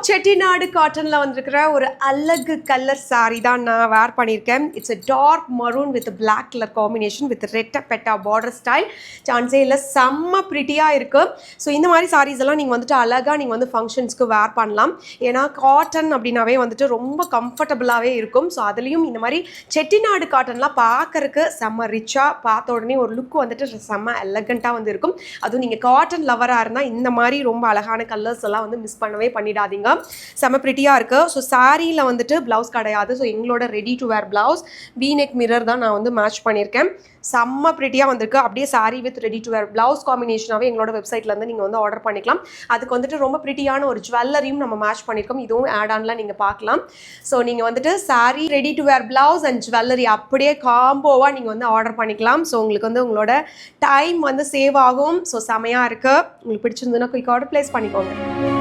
செட்டிநாடு காட்டன்ல வந்திருக்கிற ஒரு அழகு கலர் சாரி தான் நான் வேர் பண்ணியிருக்கேன். It's a dark maroon with black colour combination with ரெட்ட பெட்டா பார்டர் ஸ்டைல். சான்ஸே இல்லை, செம்ம ப்ரிட்டியாக இருக்குது. ஸோ இந்த மாதிரி சாரீஸ் எல்லாம் நீங்கள் வந்துட்டு அழகாக நீங்கள் வந்து ஃபங்க்ஷன்ஸ்க்கு வேர் பண்ணலாம். ஏன்னா காட்டன் அப்படின்னாவே வந்துட்டு ரொம்ப கம்ஃபர்டபுளாகவே இருக்கும். ஸோ அதுலேயும் இந்த மாதிரி செட்டிநாடு காட்டன்லாம் பார்க்கறக்கு செம்ம ரிச்சாக, பார்த்த உடனே ஒரு லுக் வந்துட்டு செம்ம எலகண்ட்டாக வந்து இருக்கும். அதுவும் நீங்கள் காட்டன் லவராக இருந்தால் இந்த மாதிரி ரொம்ப அழகான கலர்ஸ் எல்லாம் வந்து மிஸ் பண்ணவே பண்ணிடாதீங்க. செம்ம ப்ரிட்டியாக இருக்குது. ஸோ சாரியில் வந்துட்டு ப்ளவுஸ் கிடையாது. ஸோ எங்களோட ready to wear blouse V neck mirror தான் நான் வந்து மேட்ச் பண்ணியிருக்கேன். செம்ம ப்ரிட்டியாக வந்திருக்கு. அப்படியே sari with ready to wear blouse காம்பினேஷனாகவே எங்களோட வெப்சைட்லேருந்து நீங்கள் வந்து ஆர்டர் பண்ணிக்கலாம். அதுக்கு வந்துட்டு ரொம்ப ப்ரிட்டியான ஒரு ஜுவல்லரியும் நம்ம மேட்ச் பண்ணியிருக்கோம். இதுவும் ஆட் ஆன்லாம் நீங்கள் பார்க்கலாம். ஸோ நீங்கள் வந்துட்டு sari, ready to wear blouse and jewellery அப்படியே காம்போவாக நீங்கள் வந்து ஆர்டர் பண்ணிக்கலாம். ஸோ உங்களுக்கு வந்து உங்களோட டைம் வந்து சேவ் ஆகும். ஸோ செமையாக இருக்குது. உங்களுக்கு பிடிச்சிருந்ததுன்னா குயிக் ஆர்டர் ப்ளேஸ் பண்ணிக்கோங்க.